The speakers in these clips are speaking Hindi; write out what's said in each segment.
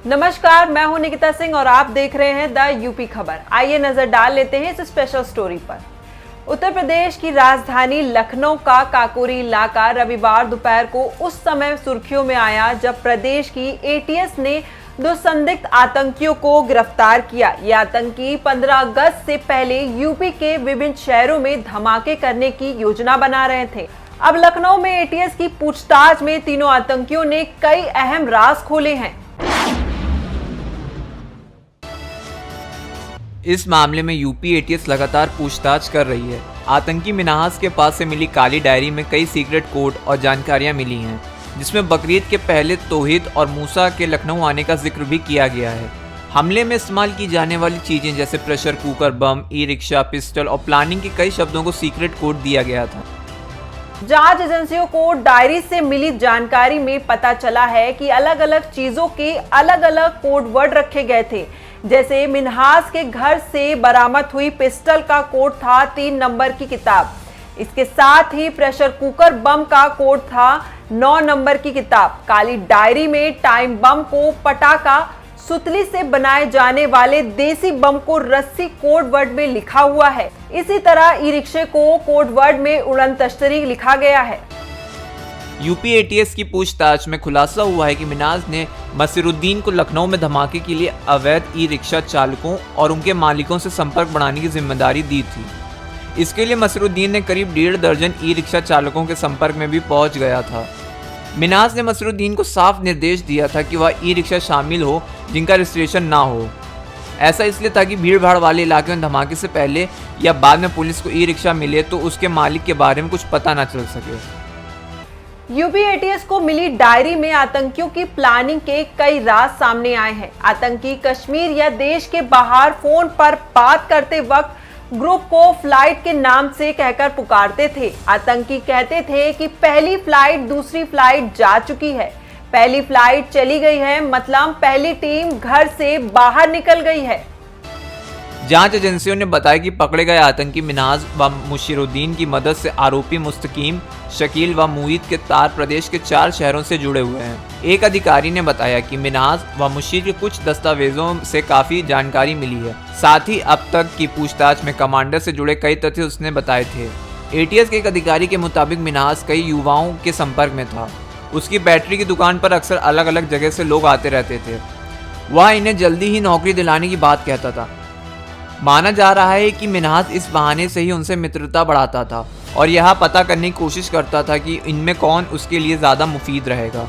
नमस्कार, मैं हूं निकिता सिंह और आप देख रहे हैं द यूपी खबर। आइए नजर डाल लेते हैं इस स्पेशल स्टोरी पर। उत्तर प्रदेश की राजधानी लखनऊ का काकोरी इलाका रविवार दोपहर को उस समय सुर्खियों में आया जब प्रदेश की एटीएस ने दो संदिग्ध आतंकियों को गिरफ्तार किया। ये आतंकी 15 अगस्त से पहले यूपी के विभिन्न शहरों में धमाके करने की योजना बना रहे थे। अब लखनऊ में एटीएस की पूछताछ में तीनों आतंकियों ने कई अहम राज खोले हैं। इस मामले में यूपी एटीएस लगातार पूछताछ कर रही है। आतंकी मिन्हास के पास से मिली काली डायरी में कई सीक्रेट कोड और जानकारियां मिली हैं, जिसमें बकरीद के पहले तौहीद और मूसा के लखनऊ आने का जिक्र भी किया गया है। हमले में इस्तेमाल की जाने वाली चीजें जैसे प्रेशर कुकर, बम, ई रिक्शा, पिस्टल और प्लानिंग के कई शब्दों को सीक्रेट कोड दिया गया था। जांच एजेंसियों को डायरी से मिली जानकारी में पता चला है कि अलग अलग चीजों के अलग अलग कोड वर्ड रखे गए थे। जैसे मिन्हास के घर से बरामद हुई पिस्टल का कोड था 3 नंबर की किताब। इसके साथ ही प्रेशर कुकर बम का कोड था 9 नंबर की किताब। काली डायरी में टाइम बम को पटाखा, सुतली से बनाए जाने वाले देसी बम को रस्सी कोड वर्ड में लिखा हुआ है। इसी तरह ई रिक्शे को कोड वर्ड में उड़न तश्तरी लिखा गया है। यूपी एटीएस की पूछताछ में खुलासा हुआ है कि मिन्हास ने मसीरुद्दीन को लखनऊ में धमाके के लिए अवैध ई रिक्शा चालकों और उनके मालिकों से संपर्क बढ़ाने की जिम्मेदारी दी थी। इसके लिए मसीरुद्दीन ने करीब 1.5 दर्जन ई रिक्शा चालकों के संपर्क में भी पहुंच गया था। मिन्हास ने मसीरुद्दीन को साफ निर्देश दिया था कि वह ई रिक्शा शामिल हो जिनका रजिस्ट्रेशन ना हो। ऐसा इसलिए ताकि भीड़ भाड़ वाले इलाके में धमाके से पहले या बाद में पुलिस को ई रिक्शा मिले तो उसके मालिक के बारे में कुछ पता ना चल सके। यूपी एटीएस को मिली डायरी में आतंकियों की प्लानिंग के कई राज सामने आए हैं। आतंकी कश्मीर या देश के बाहर फोन पर बात करते वक्त ग्रुप को फ्लाइट के नाम से कहकर पुकारते थे। आतंकी कहते थे कि पहली फ्लाइट दूसरी फ्लाइट जा चुकी है, पहली फ्लाइट चली गई है, मतलब पहली टीम घर से बाहर निकल गई है। जांच एजेंसियों ने बताया कि पकड़े गए आतंकी मिन्हास व मुशीरुद्दीन की मदद से आरोपी मुस्तकीम, शकील व मुईद के तार प्रदेश के 4 शहरों से जुड़े हुए हैं। एक अधिकारी ने बताया कि मिन्हास व मुशीर के कुछ दस्तावेजों से काफी जानकारी मिली है। साथ ही अब तक की पूछताछ में कमांडर से जुड़े कई तथ्य उसने बताए थे। एटीएस के एक अधिकारी के मुताबिक मिन्हास कई युवाओं के संपर्क में था। उसकी बैटरी की दुकान पर अक्सर अलग अलग जगह से लोग आते रहते थे। वह इन्हें जल्दी ही नौकरी दिलाने की बात कहता था। माना जा रहा है कि मिन्हास इस बहाने से ही उनसे मित्रता बढ़ाता था और यह पता करने की कोशिश करता था कि इनमें कौन उसके लिए ज्यादा मुफीद रहेगा।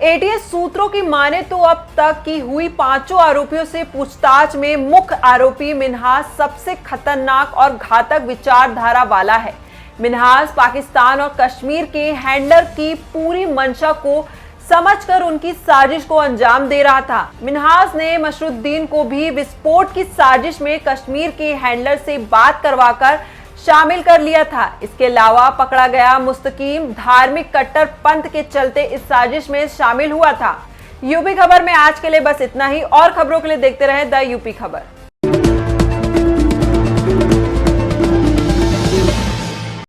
एटीएस सूत्रों की माने तो अब तक की हुई 5 आरोपियों से पूछताछ में मुख्य आरोपी मिन्हास सबसे खतरनाक और घातक विचारधारा वाला है। मिन्हास पाकिस्तान और कश्मीर के हैंडलर की पूरी मंशा को समझकर उनकी साजिश को अंजाम दे रहा था। मिन्हास ने मशरुद्दीन को भी विस्फोट की साजिश में कश्मीर के हैंडलर से बात करवाकर शामिल कर लिया था। इसके अलावा पकड़ा गया मुस्तकीम धार्मिक कट्टरपंथ के चलते इस साजिश में शामिल हुआ था। यूपी खबर में आज के लिए बस इतना ही। और खबरों के लिए देखते रहें द यूपी खबर।